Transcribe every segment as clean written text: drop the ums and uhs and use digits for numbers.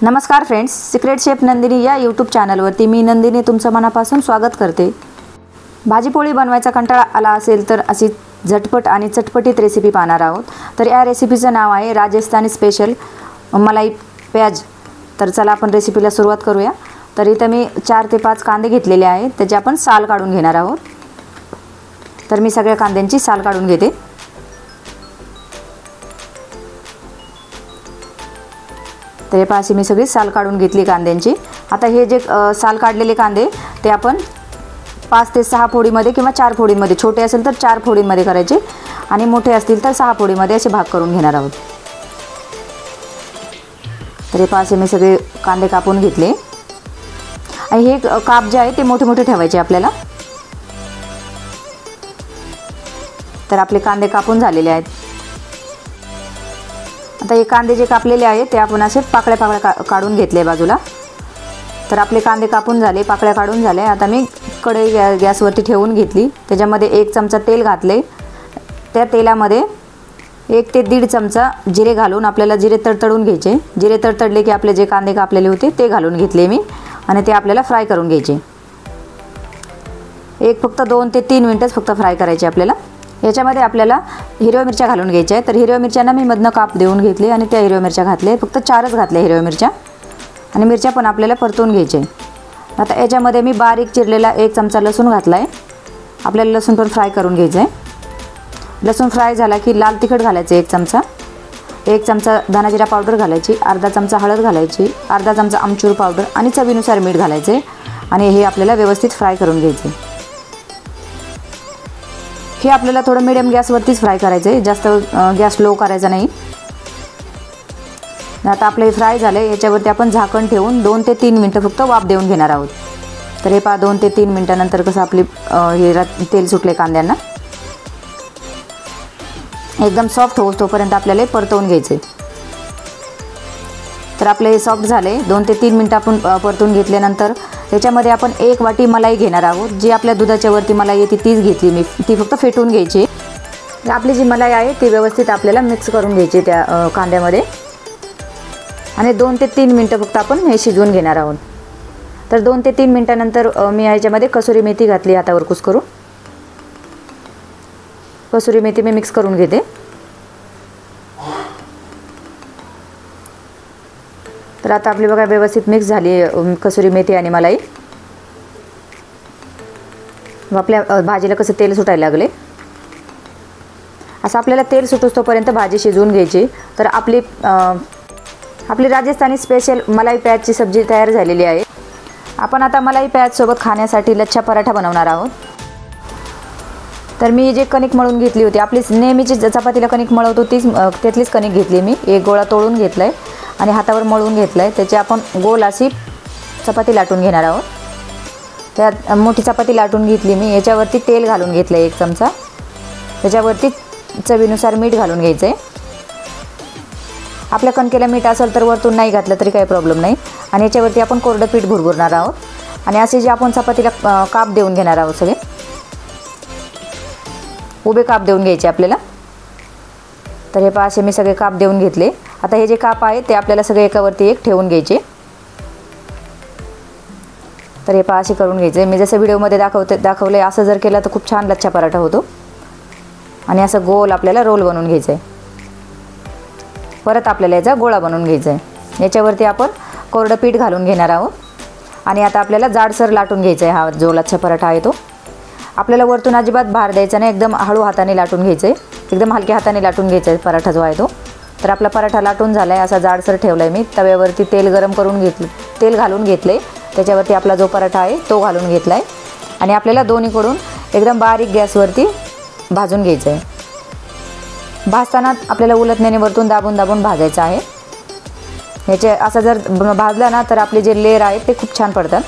नमस्कार friends, secret chef Nandini या YouTube चॅनलवरती मी नंदिनी तुमचं मनापासून स्वागत करते। भाजीपोळी बनवायचा कंटाळा आला असेल तर अशी झटपट आणि चटपटीत रेसिपी पाहणार आहोत। तर या रेसिपीचं नाव आहे राजस्थानी स्पेशल मलाई प्याज। तर चला आपण रेसिपीला सुरुवात करूया। तर इथे मी 4 ते 5 कांदे घेतलेले आहेत, त्याची आपण साल काढून घेणार आहोत। तर मी सगळ्या कांद्यांची साल काढून घेते। तर हे पाशी मी सगळी साल काढून घेतली कांद्यांची। आता हे जे साल काढलेले कांदे ते आपण 5 ते 6 फोडीमध्ये किंवा 4 फोडीमध्ये, छोटे असेल तर 4 फोडीमध्ये करायचे आणि मोठे असतील तर 6 फोडीमध्ये असे भाग करून घेणार आहोत। तर हे पाशी मी सगळे कांदे कापून घेतले आणि हे काप जे आहे ते मोठे मोठे ठेवायचे आपल्याला। तर आपले कांदे कापून झालेले आहेत। आता हे कांदे जे कापलेले आहेत ते आपण असे पाकळ्या काढून घेतले बाजूला। तर आपले कांदे कापून झाले, पाकळ्या काढून झाले। आता मी कढई गॅसवरती ठेवून घेतली, त्याच्यामध्ये 1 चमचा तेल घातले। त्या तेलामध्ये 1 ते 1.5 चमचा जिरे घालून आपल्याला जिरे तडतडून घ्यायचे। जिरे तडतडले की आपले जे कांदे कापलेले होते ते घालून घेतले मी आणि ते आपल्याला फ्राय करून घ्यायचे। फक्त 2 ते 3 मिनिटच फक्त फ्राय करायचे आपल्याला। याच्यामध्ये आपल्याला हिरव्या मिरच्या घालून घ्यायच्या आहेत। तर हिरव्या मिरच्यांना मी मधनं काप देऊन घेतले आणि त्या हिरव्या मिरच्या घातल्या, फक्त 4च घातल्या हिरव्या मिरच्या आणि मिरच्या पण आपल्याला परतून घ्यायचे। आता याच्यामध्ये मी बारीक चिरलेला 1 चमचा लसूण घातला आहे। आपल्याला लसूण पण फ्राय करून घ्यायचं आहे। लसूण फ्राय झाला की लाल तिखट घालायचं 1 चमचा, 1 चमचा धना जिरा पावडर घालायची, अर्धा चमचा हळद घालायची, अर्धा चमचा आमचूर पावडर आणि चवीनुसार मीठ घालायचे आणि हे आपल्याला व्यवस्थित फ्राय करून घ्यायचे। हे आपल्याला थोडं मीडियम गॅसवरतीच फ्राय करायचं आहे, जास्त गॅस लो करायचा नाही। आता आपले फ्राय झाले, याच्यावरती आपण झाकण ठेवून 2 ते 3 मिनिटं फक्त वाफ देऊन घेणार आहोत। तर हे पहा 2 ते 3 मिनिटानंतर कसं आपली तेल सुटले कांद्यांना। एकदम सॉफ्ट होस तोपर्यंत आपल्याला परतवून घ्यायचे। तर आपले हे सॉफ्ट झाले, 2 ते 3 मिनिटं आपण परतून घेतल्यानंतर याच्यामध्ये आपण 1 वाटी मलाई घेणार आहोत। जी आपल्या दुधाच्या वरती मलाई येते तीच घेतली मी, ती फक्त फेटून घ्यायची। आपली जी मलाई आहे ती व्यवस्थित आपल्याला मिक्स करून घ्यायची त्या कांद्यामध्ये आणि 2 ते 3 मिनिटं फक्त आपण हे शिजवून घेणार आहोत। तर 2 ते 3 मिनिटानंतर मी याच्यामध्ये कसुरी मेथी घातली, हातावर कुस्करून कसुरी मेथी मी मिक्स करून घेते। तर आता आपली बघा व्यवस्थित मिक्स झाली कसुरी मेथी आणि मलाई। आपल्या भाजीला कसं तेल सुटायला लागले, असं आपल्याला तेल सुटोपर्यंत भाजी शिजवून घ्यायची। तर आपली राजस्थानी स्पेशल मलाई प्याजची सब्जी तयार झालेली आहे। आपण आता मलाई प्याज सोबत खाण्यासाठी लच्छा पराठा बनवणार आहोत। तर मी जे कणिक मळून घेतली होती, आपली नेहमीची चपातीला कणिक मळवतो तीच त्यातलीच कणिक घेतली मी। 1 गोळा तोडून घेतलाय आणि हातावर मळून घेतलाय। त्याची आपण गोल अशी चपाती लाटून घेणार आहोत। त्यात मोठी चपाती लाटून घेतली मी, याच्यावरती तेल घालून घेतलं 1 चमचा, त्याच्यावरती चवीनुसार मीठ घालून घ्यायचं आहे। आपल्या कणकेला मीठ असेल तर वरतून नाही घातलं तरी काही प्रॉब्लेम नाही। आणि याच्यावरती आपण कोरडं पीठ भुरभुरणार आहोत आणि असे जे आपण चपातीला काप देऊन घेणार आहोत, सगळे उभे काप देऊन घ्यायचे आपल्याला। तर हे पहा असे मी सगळे काप देऊन घेतले। आता हे जे काप आहे ते आपल्याला सगळे एकावरती एक ठेवून घ्यायचे। तर हे पहा असे करून घ्यायचे। मी जसं व्हिडिओमध्ये दाखवलं आहे असं जर केलं तर खूप छान लच्छा पराठा होतो। आणि असं गोल आपल्याला रोल बनवून घ्यायचं आहे। परत आपल्याला याचा गोळा बनवून घ्यायचा आहे। याच्यावरती आपण कोरडं पीठ घालून घेणार आहोत आणि आता आपल्याला जाडसर लाटून घ्यायचा आहे। हा जो लच्छा पराठा आहे तो आपल्याला वरतून अजिबात भार द्यायचा नाही, एकदम हळू हाताने लाटून घ्यायचं आहे, एकदम हलक्या हाताने लाटून घ्यायचा आहे पराठा जो आहे तो। तर आपला पराठा लाटून झाला आहे, असा जाडसर ठेवला आहे मी। तव्यावरती तेल गरम करून घेतलं, तेल घालून घेतले, त्याच्यावरती आपला जो पराठा आहे तो घालून घेतला आहे आणि आपल्याला दोन्हीकडून एकदम बारीक गॅसवरती भाजून घ्यायचं आहे। भाजताना आपल्याला उलटण्याने वरतून दाबून दाबून भाजायचं आहे। ह्याचे असं जर भाजला ना तर आपले जे लेयर आहेत ते खूप छान पडतात।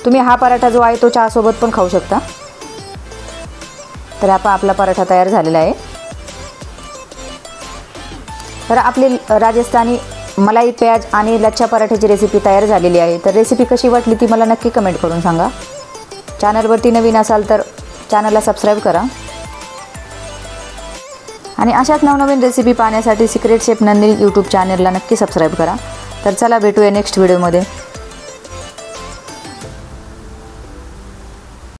तुम्ही हा पराठा जो आहे तो चहासोबत पण खाऊ शकता। तर आपला पराठा तयार झालेला आहे। तर आपली राजस्थानी मलाई प्याज आणि लच्छा पराठ्याची रेसिपी तयार झालेली आहे। तर रेसिपी कशी वाटली ती मला नक्की कमेंट करून सांगा। चॅनलवरती नवीन असाल तर चॅनलला सबस्क्राईब करा आणि अशाच नवनवीन रेसिपी पाहण्यासाठी सिक्रेट शेफ नंदिनी यूट्यूब चॅनलला नक्की सबस्क्राईब करा। तर चला भेटूया नेक्स्ट व्हिडिओमध्ये.